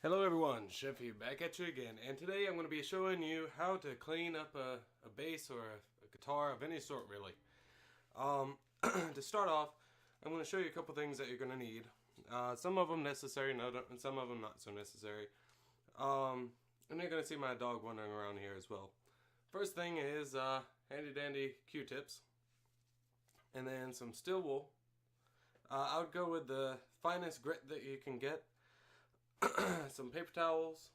Hello everyone, Chef here back at you again, and today I'm going to be showing you how to clean up a bass or a guitar of any sort really. To start off, I'm going to show you a couple things that you're going to need. Some of them necessary and some of them not so necessary. And you're going to see my dog wandering around here as well. First thing is handy dandy Q-tips, and then some steel wool. I would go with the finest grit that you can get. Some paper towels,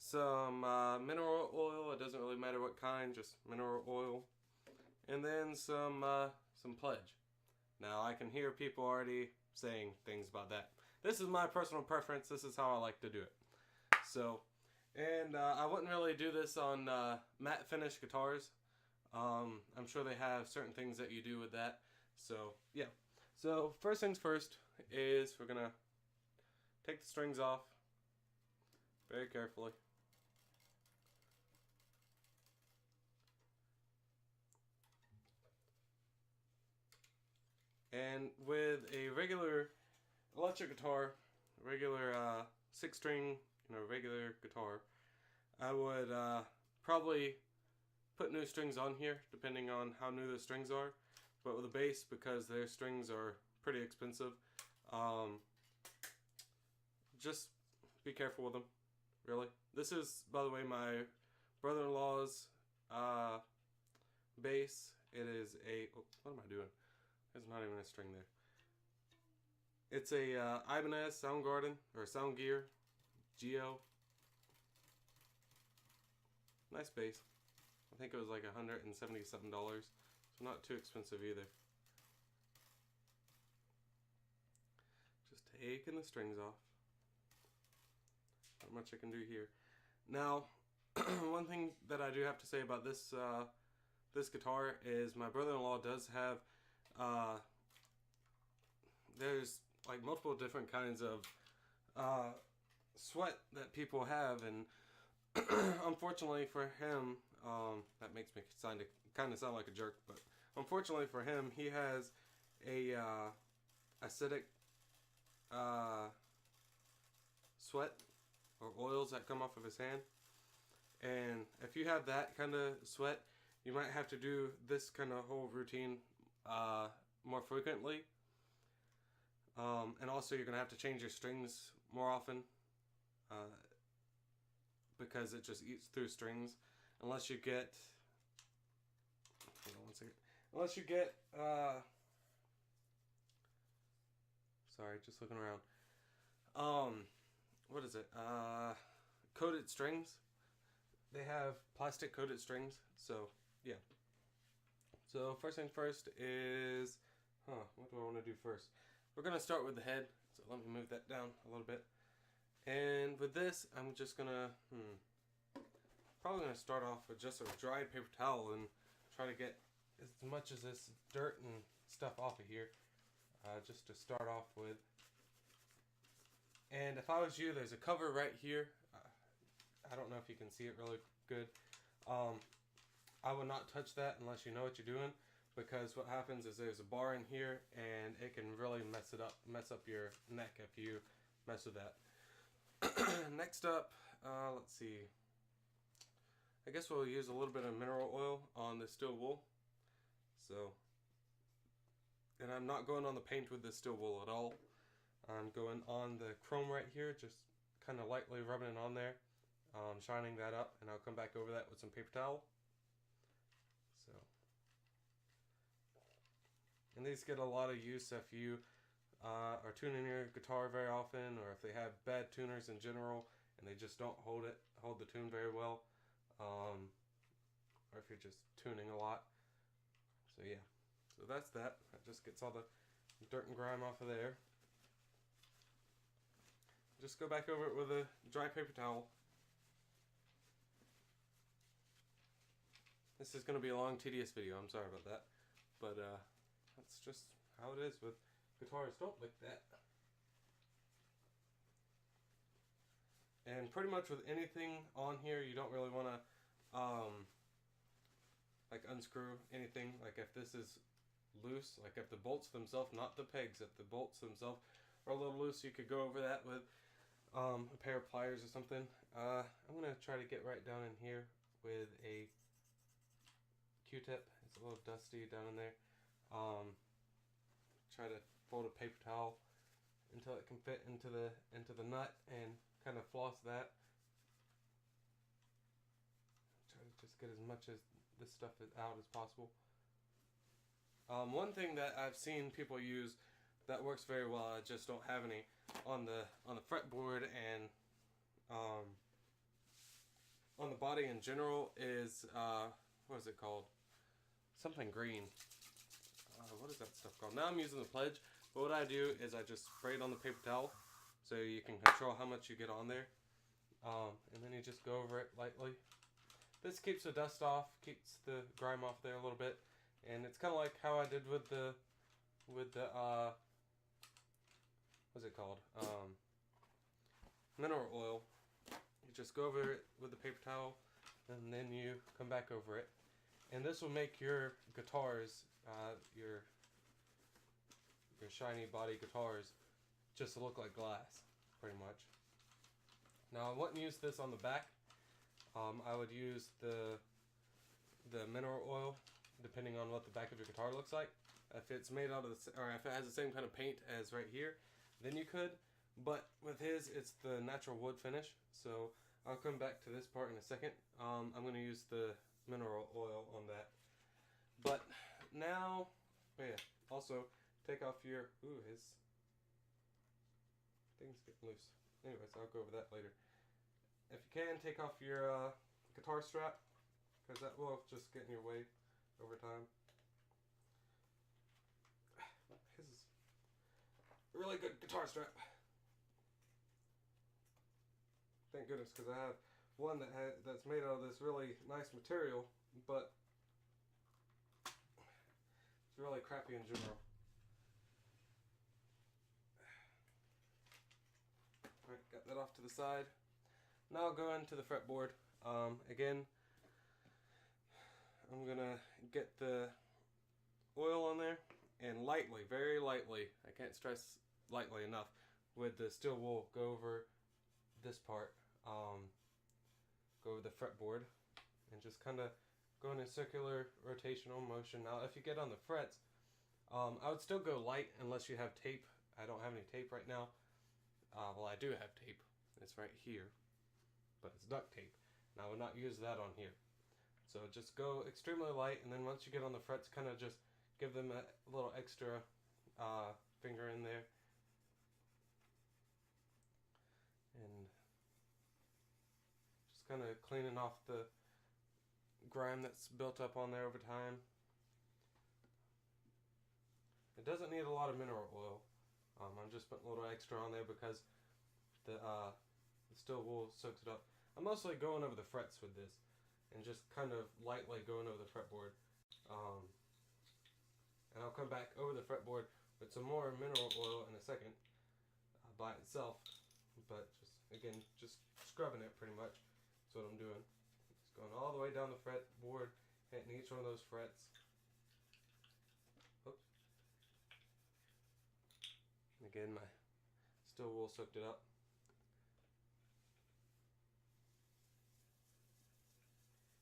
some mineral oil. It doesn't really matter what kind, just mineral oil, and then some Pledge. Now I can hear people already saying things about that. This is my personal preference. This is how I like to do it. So, and I wouldn't really do this on matte finish guitars. I'm sure they have certain things that you do with that. So yeah. So first things first is we're gonna take the strings off very carefully. And with a regular electric guitar, regular 6-string, regular guitar, I would probably put new strings on here depending on how new the strings are. But with a bass, because their strings are pretty expensive, just be careful with them, really. This is, by the way, my brother-in-law's bass. It is a, oh, what am I doing? There's not even a string there. It's a Ibanez Soundgarden, or Soundgear Geo. Nice bass. I think it was like $170 something, so not too expensive either. Just taking the strings off. Not much I can do here. Now, one thing that I do have to say about this this guitar is my brother-in-law does have there's like multiple different kinds of sweat that people have, and unfortunately for him, that makes me kind of sound like a jerk, but unfortunately for him, he has a acidic sweat or oils that come off of his hand. And if you have that kind of sweat, you might have to do this kind of whole routine more frequently. And also you're going to have to change your strings more often because it just eats through strings. Unless you get, hold on one second. Unless you get, sorry, just looking around. What is it? Coated strings. They have plastic coated strings. So yeah. So first thing first is, what do I want to do first? We're gonna start with the head. So let me move that down a little bit. And with this, I'm just gonna, probably gonna start off with just a dry paper towel and try to get as much of this dirt and stuff off of here, just to start off with. And if I was you, there's a cover right here. I don't know if you can see it really good. I would not touch that unless you know what you're doing, because what happens is there's a bar in here and it can really mess up your neck if you mess with that. Next up, let's see. I guess we'll use a little bit of mineral oil on the steel wool. So, and I'm not going on the paint with the steel wool at all. I'm going on the chrome right here, just kind of lightly rubbing it on there, shining that up, and I'll come back over that with some paper towel. So, and these get a lot of use if you are tuning your guitar very often, or if they have bad tuners in general and they just don't hold the tune very well, or if you're just tuning a lot. So yeah, so that's that. That just gets all the dirt and grime off of there. Just go back over it with a dry paper towel. This is going to be a long, tedious video. I'm sorry about that. But that's just how it is with guitars. Don't lick that. And pretty much with anything on here, you don't really want to like unscrew anything. Like if this is loose, like if the bolts themselves, not the pegs, if the bolts themselves are a little loose, you could go over that with a pair of pliers or something. I'm gonna try to get right down in here with a Q-tip. It's a little dusty down in there. Try to fold a paper towel until it can fit into the nut and kind of floss that. Try to just get as much of this stuff out as possible. One thing that I've seen people use that works very well, I just don't have any on the fretboard and on the body in general, is what is it called? Something green. What is that stuff called? Now I'm using the Pledge, but what I do is I just spray it on the paper towel so you can control how much you get on there. And then you just go over it lightly. This keeps the dust off, keeps the grime off there a little bit, and it's kind of like how I did with the what's it called? Mineral oil. You just go over it with the paper towel, and then you come back over it. And this will make your guitars, your shiny body guitars, just look like glass, pretty much. Now I wouldn't use this on the back. I would use the mineral oil, depending on what the back of your guitar looks like. If it's made out of or if it has the same kind of paint as right here, then you could. But with his, it's the natural wood finish. So I'll come back to this part in a second. I'm going to use the mineral oil on that. But now, oh yeah, also take off your, his thing's getting loose. Anyways, I'll go over that later. If you can, take off your guitar strap, because that will just get in your way over time. His is a really good guitar strap. Thank goodness, because I have one that's made out of this really nice material, but it's really crappy in general. Alright, got that off to the side. Now I'll go into the fretboard. Again, I'm gonna get the oil on there and lightly, very lightly, I can't stress lightly enough, with the steel wool, go over this part, go over the fretboard, and just kind of go in a circular rotational motion. Now if you get on the frets, I would still go light unless you have tape. I don't have any tape right now. Well, I do have tape. It's right here, but it's duct tape. And I would not use that on here. So just go extremely light, and then once you get on the frets, kind of just give them a little extra finger in there. And just kind of cleaning off the grime that's built up on there over time. It doesn't need a lot of mineral oil. I'm just putting a little extra on there because the steel wool soaks it up. I'm mostly going over the frets with this and just kind of lightly going over the fretboard. And I'll come back over the fretboard with some more mineral oil in a second by itself. But just, again, just scrubbing it pretty much. That's what I'm doing. Just going all the way down the fretboard, hitting each one of those frets. Oops. Again, my steel wool soaked it up.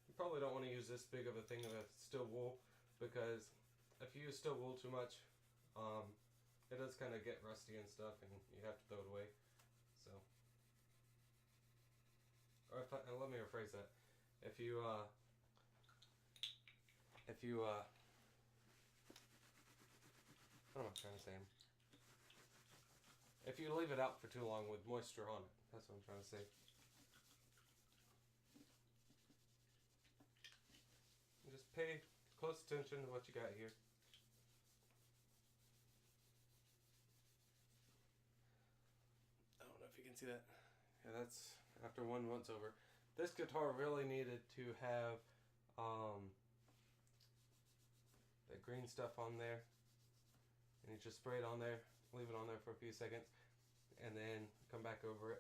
You probably don't want to use this big of a thing of steel wool, because if you use steel wool too much, it does kind of get rusty and stuff, and you have to throw it away. So, or let me rephrase that. If you what am I trying to say? If you leave it out for too long with moisture on it, that's what I'm trying to say. Just pay close attention to what you got here. I don't know if you can see that. Yeah, that's after one once over. This guitar really needed to have the green stuff on there. And you just spray it on there, leave it on there for a few seconds, and then come back over it.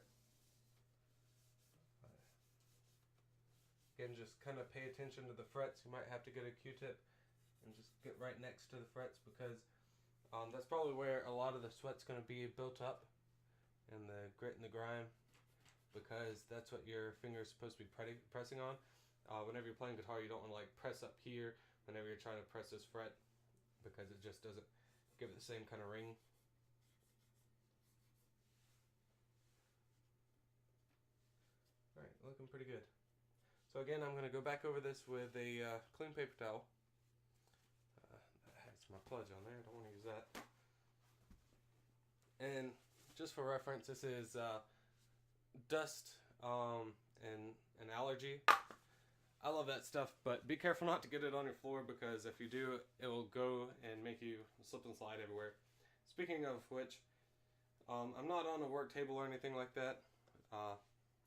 Again, just kind of pay attention to the frets. You might have to get a Q-tip and just get right next to the frets, because that's probably where a lot of the sweat's going to be built up, and the grit and the grime, because that's what your finger is supposed to be pressing on. Whenever you're playing guitar, you don't want to like press up here whenever you're trying to press this fret, because it just doesn't give it the same kind of ring. Alright, looking pretty good. So again, I'm going to go back over this with a clean paper towel. That has my plug on there, I don't want to use that. And just for reference, this is dust and an allergy. I love that stuff, but be careful not to get it on your floor, because if you do, it will go and make you slip and slide everywhere. Speaking of which, I'm not on a work table or anything like that,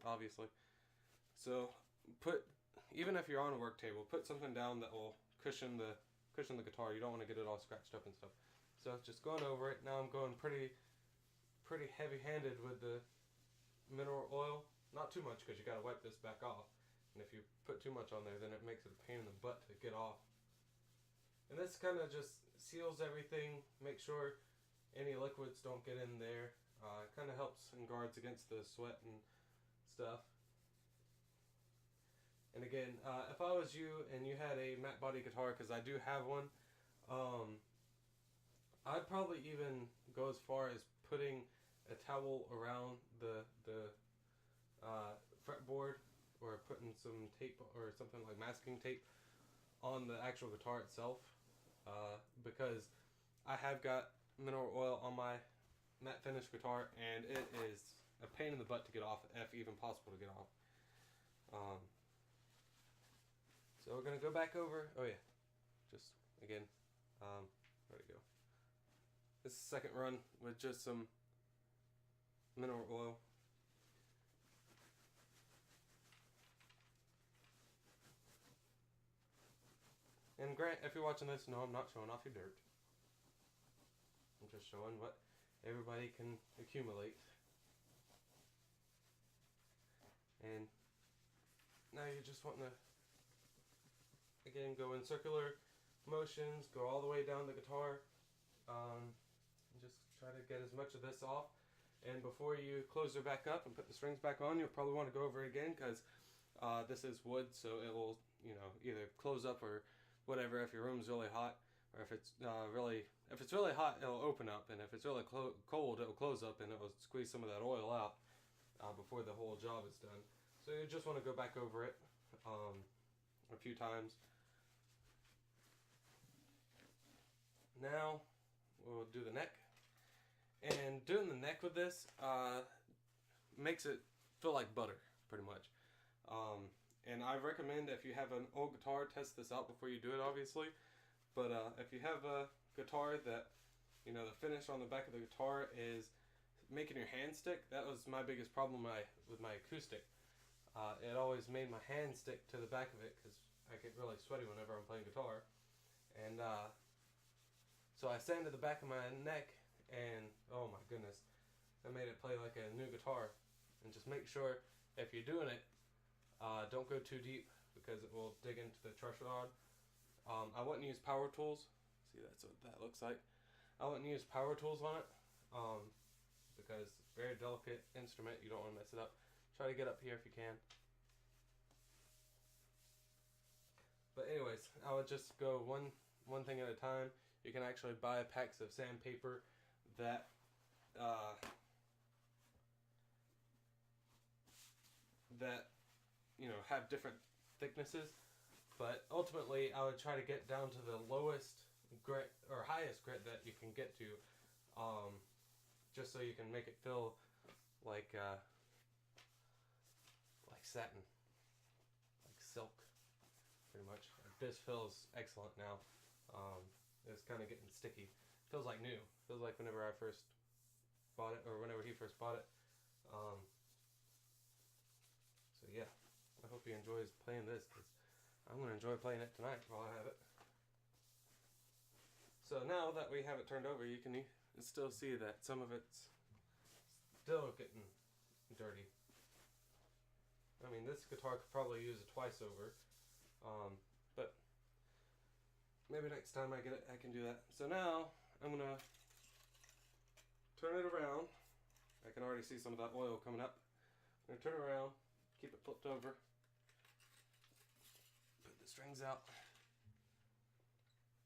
obviously. So even if you're on a work table, put something down that will cushion the guitar. You don't want to get it all scratched up and stuff. So just going over it. Now I'm going pretty heavy-handed with the mineral oil. Not too much, because you got to wipe this back off. And if you put too much on there, then it makes it a pain in the butt to get off. And this kind of just seals everything. Make sure any liquids don't get in there. It kind of helps and guards against the sweat and stuff. And again, if I was you and you had a matte body guitar, because I do have one, I'd probably even go as far as putting a towel around the fretboard, or putting some tape or something like masking tape on the actual guitar itself, because I have got mineral oil on my matte finish guitar, and it is a pain in the butt to get off, if even possible to get off. So we're going to go back over, oh yeah, just again, where'd it go? This is the second run with just some mineral oil. And Grant, if you're watching this, no, I'm not showing off your dirt. I'm just showing what everybody can accumulate. And now you just want to, again, go in circular motions, go all the way down the guitar, and just try to get as much of this off. And before you close her back up and put the strings back on, you'll probably want to go over it again, because this is wood, so it will, either close up or whatever if your room's really hot, or if it's really hot, it'll open up, and if it's really cold, it'll close up and it'll squeeze some of that oil out before the whole job is done. So you just want to go back over it a few times. Now we'll do the neck, and doing the neck with this makes it feel like butter, pretty much. And I recommend, if you have an old guitar, test this out before you do it, obviously. But if you have a guitar that, the finish on the back of the guitar is making your hand stick, that was my biggest problem with my acoustic. It always made my hand stick to the back of it, because I get really sweaty whenever I'm playing guitar. And so I sanded the back of my neck, and oh my goodness, I made it play like a new guitar. And just make sure, if you're doing it, don't go too deep, because it will dig into the truss rod. I wouldn't use power tools. See, that's what that looks like. I wouldn't use power tools on it, because it's a very delicate instrument. You don't want to mess it up. Try to get up here if you can. But anyways, I would just go one thing at a time. You can actually buy packs of sandpaper that have different thicknesses, but ultimately I would try to get down to the lowest grit or highest grit that you can get to, just so you can make it feel like satin, like silk, pretty much. This feels excellent now. It's kind of getting sticky. Feels like new. Feels like whenever I first bought it, or whenever he first bought it. So yeah, I hope he enjoys playing this, because I'm going to enjoy playing it tonight while I have it. So now that we have it turned over, you can still see that some of it's still getting dirty. I mean, this guitar could probably use it twice over, but maybe next time I get it, I can do that. So now I'm going to turn it around I can already see some of that oil coming up. I'm going to turn it around, keep it flipped over, put the strings out.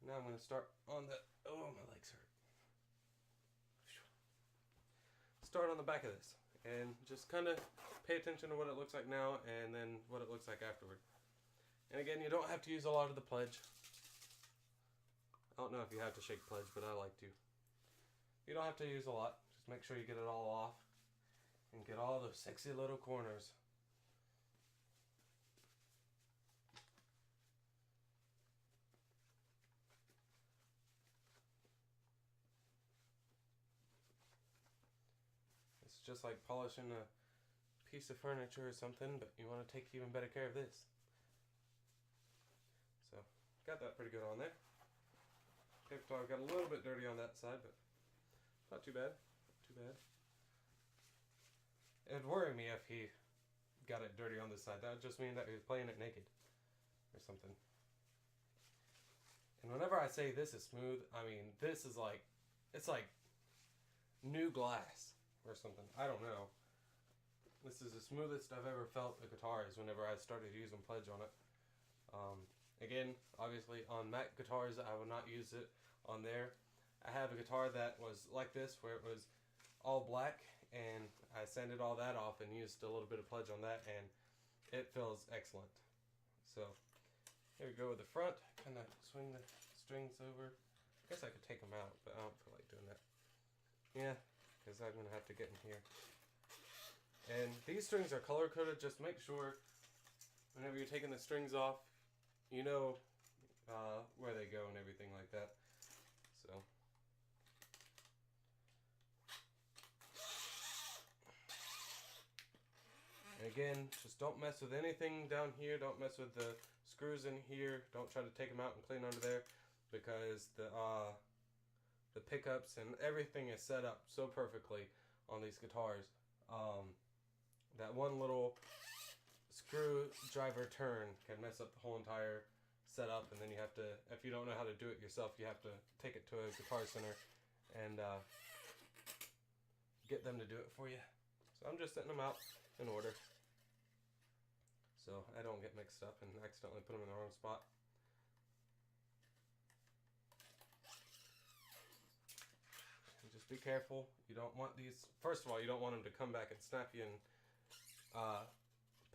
Now I'm going to start on the, oh, my legs hurt. Start on the back of this and just kind of pay attention to what it looks like now and then what it looks like afterward. And again, you don't have to use a lot of the pledge. I don't know if you have to shake pledge, but I like to. You don't have to use a lot. Just make sure you get it all off and get all those sexy little corners. It's just like polishing a piece of furniture or something, but you want to take even better care of this. So, got that pretty good on there. Paper towel got a little bit dirty on that side, but not too bad. Not too bad. It'd worry me if he got it dirty on this side. That would just mean that he was playing it naked or something. And whenever I say this is smooth, I mean this is like, it's like new glass or something. I don't know. This is the smoothest I've ever felt a guitar is whenever I started using pledge on it. Again, obviously on Mac guitars I would not use it on there. I have a guitar that was like this where it was all black and I sanded all that off and used a little bit of pledge on that and it feels excellent. So here we go with the front, kind of swing the strings over. I guess I could take them out, but I don't feel like doing that. Yeah, because I'm going to have to get in here. And these strings are color coded. Just make sure whenever you're taking the strings off, you know where they go and everything like that. So. And again, just don't mess with anything down here. Don't mess with the screws in here. Don't try to take them out and clean under there because the pickups and everything is set up so perfectly on these guitars. That one little screwdriver turn can mess up the whole entire setup, and then you have to, if you don't know how to do it yourself, you have to take it to a Guitar Center and get them to do it for you. So I'm just setting them out in order so I don't get mixed up and accidentally put them in the wrong spot. And just be careful. You don't want these, first of all, you don't want them to come back and snap you and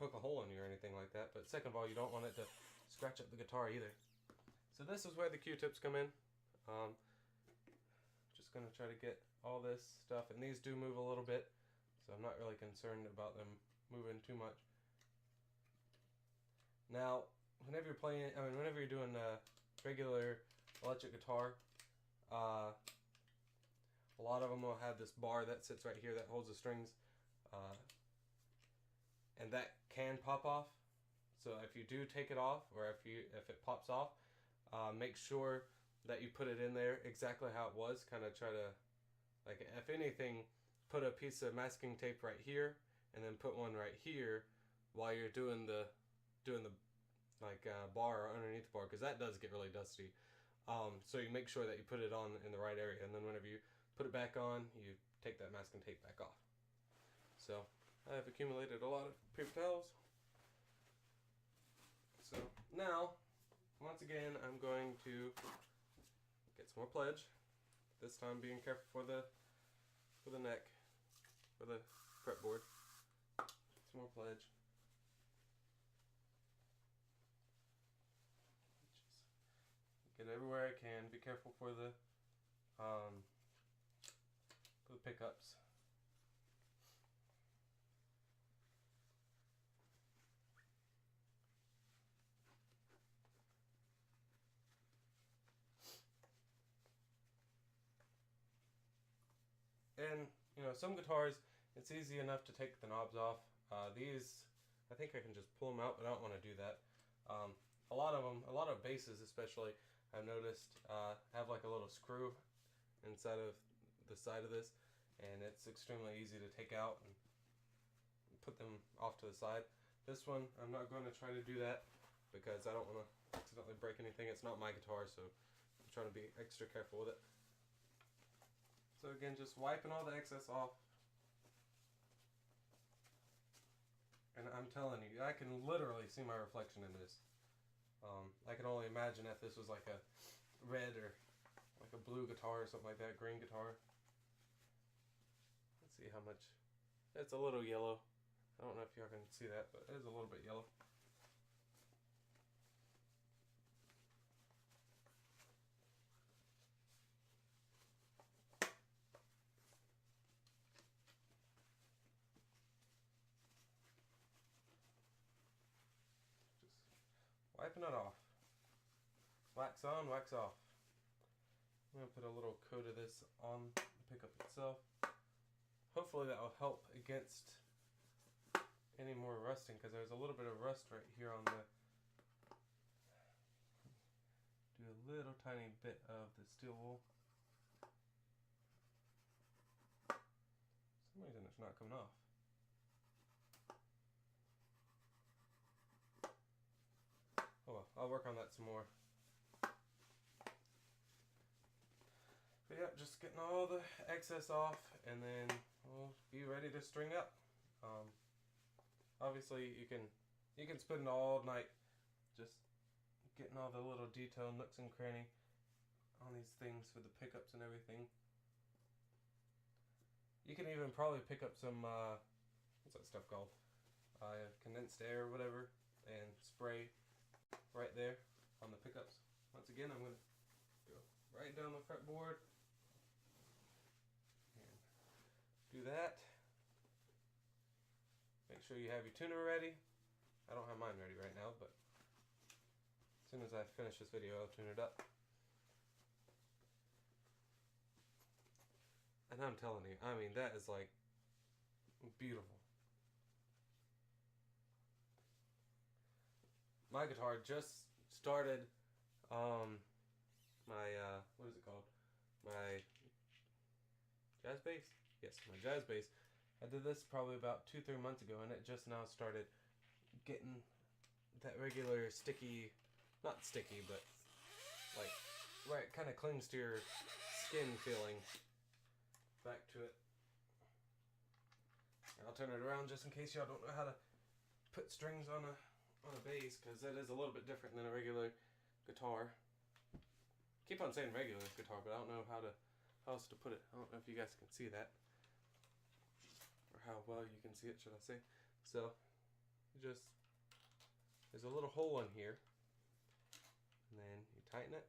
poke a hole in you or anything like that, but second of all, you don't want it to scratch up the guitar either. So this is where the Q-tips come in. Just going to try to get all this stuff, and these do move a little bit, so I'm not really concerned about them moving too much. Now, whenever you're playing, whenever you're doing a regular electric guitar, a lot of them will have this bar that sits right here that holds the strings, and that can pop off. So if you do take it off, or if it pops off, make sure that you put it in there exactly how it was. Kind of try to, like, if anything, put a piece of masking tape right here, and then put one right here while you're doing the bar or underneath the bar, because that does get really dusty. So you make sure that you put it on in the right area, and then whenever you put it back on, you take that masking tape back off. So I have accumulated a lot of paper towels. So now, once again, I'm going to get some more pledge. This time being careful for the neck, for the fretboard. Some more pledge. Get everywhere I can. Be careful for the pickups. And, you know, some guitars, it's easy enough to take the knobs off. These, I think I can just pull them out, but I don't want to do that. A lot of them, a lot of basses especially, I've noticed, have like a little screw inside of the side of this, and it's extremely easy to take out and put them off to the side. This one, I'm not going to try to do that because I don't want to accidentally break anything. It's not my guitar, so I'm trying to be extra careful with it. So again, just wiping all the excess off. I'm telling you, I can literally see my reflection in this. I can only imagine if this was like a red or like a blue guitar or something like that, green guitar. Let's see how much. It's a little yellow. I don't know if y'all can see that, but it is a little bit yellow. Just wiping it off. Wax on, wax off. I'm going to put a little coat of this on the pickup itself. Hopefully that will help against any more rusting, because there's a little bit of rust right here on the... Do a little tiny bit of the steel wool. For some reason it's not coming off. Oh well, I'll work on that some more. But yeah, just getting all the excess off, and then we'll be ready to string up. Obviously, you can spend all night just getting all the little detail nooks and cranny on these things for the pickups and everything. You can even probably pick up some what's that stuff called? Condensed air or whatever, and spray right there on the pickups. Once again, I'm gonna go right down the fretboard. Do that. Make sure you have your tuner ready. I don't have mine ready right now, but as soon as I finish this video, I'll tune it up. And I'm telling you, I mean, that is like beautiful. My guitar just started my what is it called? My jazz bass? Yes, my jazz bass. I did this probably about 2-3 months ago, and it just now started getting that regular sticky, not sticky, but like right, kind of clings to your skin feeling back to it. I'll turn it around just in case y'all don't know how to put strings on a bass, because that is a little bit different than a regular guitar. Keep on saying regular guitar, but I don't know how else to put it. I don't know if you guys can see that, or how well you can see it, should I say. So just, there's a little hole in here, and then you tighten it.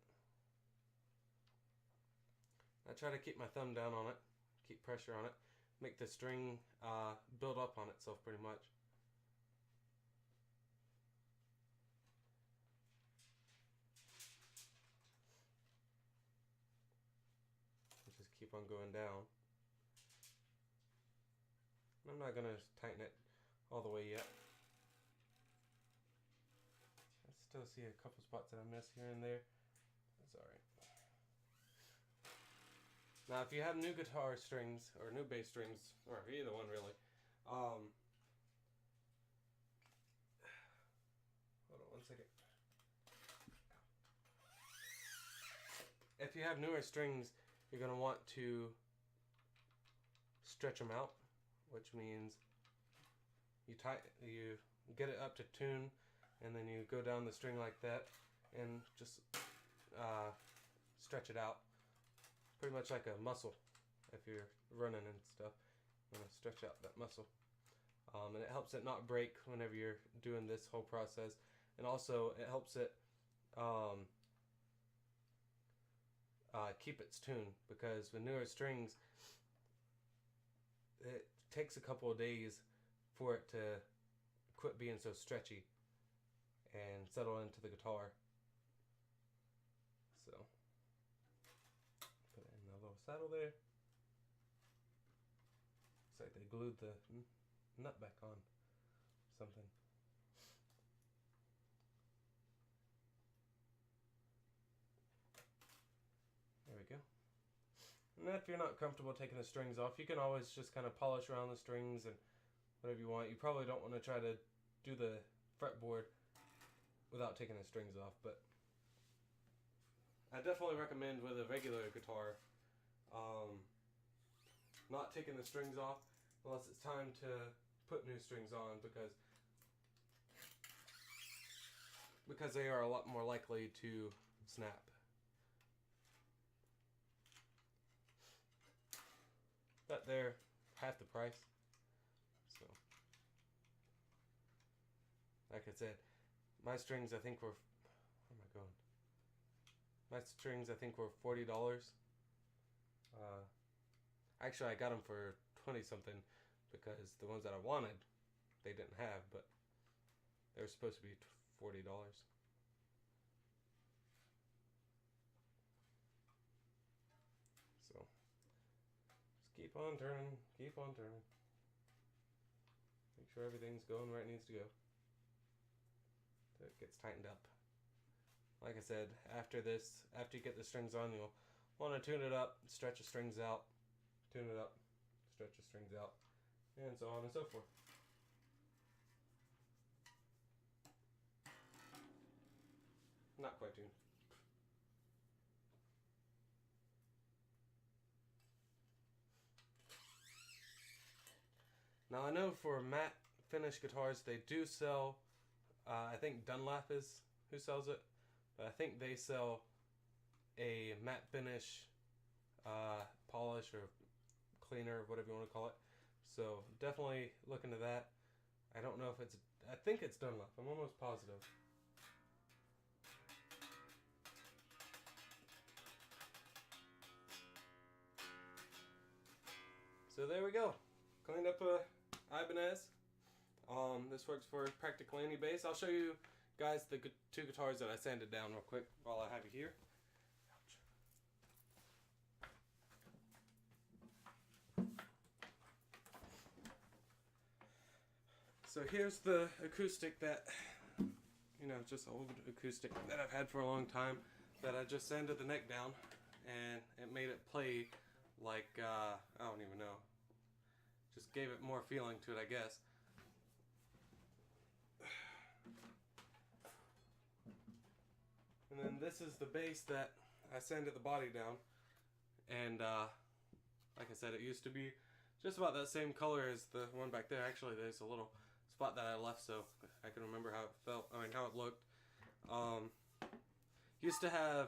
I try to keep my thumb down on it, keep pressure on it, make the string build up on itself pretty much. Just keep on going down. I'm not going to tighten it all the way yet. I still see a couple spots that I miss here and there. That's alright. Now if you have new guitar strings, or new bass strings, or either one really, hold on one second. If you have newer strings, you're going to want to stretch them out, which means you get it up to tune, and then you go down the string like that and just stretch it out, pretty much like a muscle. If you're running and stuff, you want to stretch out that muscle, and it helps it not break whenever you're doing this whole process. And also it helps it keep its tune, because with newer strings it takes a couple of days for it to quit being so stretchy and settle into the guitar. So put it in the little saddle there. Looks like they glued the nut back on something. There we go. And if you're not comfortable taking the strings off, you can always just kind of polish around the strings and whatever you want. You probably don't want to try to do the fretboard without taking the strings off, but I definitely recommend with a regular guitar not taking the strings off unless it's time to put new strings on, because because they are a lot more likely to snap. But they're half the price. So, like I said, my strings I think were, where am I going? My strings I think were $40. Actually, I got them for 20 something because the ones that I wanted, they didn't have, but they were supposed to be $40. So, just keep on turning, keep on turning. Make sure everything's going where it needs to go. So it gets tightened up. Like I said, after this, after you get the strings on, you'll want to tune it up, stretch the strings out, tune it up, stretch the strings out, and so on and so forth. Not quite tuned. Now I know for matte finish guitars they do sell, I think Dunlop is who sells it, but I think they sell a matte finish polish or cleaner, whatever you want to call it. So definitely look into that. I don't know if it's, I think it's Dunlop. I'm almost positive. So there we go. Cleaned up a Ibanez. This works for practically any bass. I'll show you guys the two guitars that I sanded down real quick while I have you here. So here's the acoustic that, you know, just old acoustic that I've had for a long time that I just sanded the neck down and it made it play like, I don't even know. Just gave it more feeling to it, I guess. And then this is the bass that I sanded the body down. And like I said, it used to be just about that same color as the one back there. Actually, there's a little spot that I left so I can remember how it felt, I mean how it looked. Used to have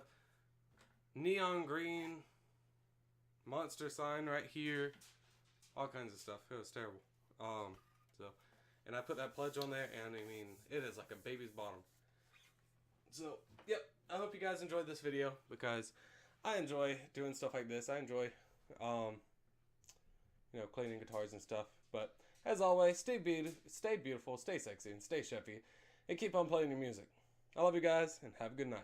neon green monster sign right here, all kinds of stuff. It was terrible. And I put that pledge on there, and I mean, it is like a baby's bottom. So, yep, I hope you guys enjoyed this video, because I enjoy doing stuff like this. I enjoy, you know, cleaning guitars and stuff. But, as always, stay beautiful, stay sexy, and stay chefy, and keep on playing your music. I love you guys, and have a good night.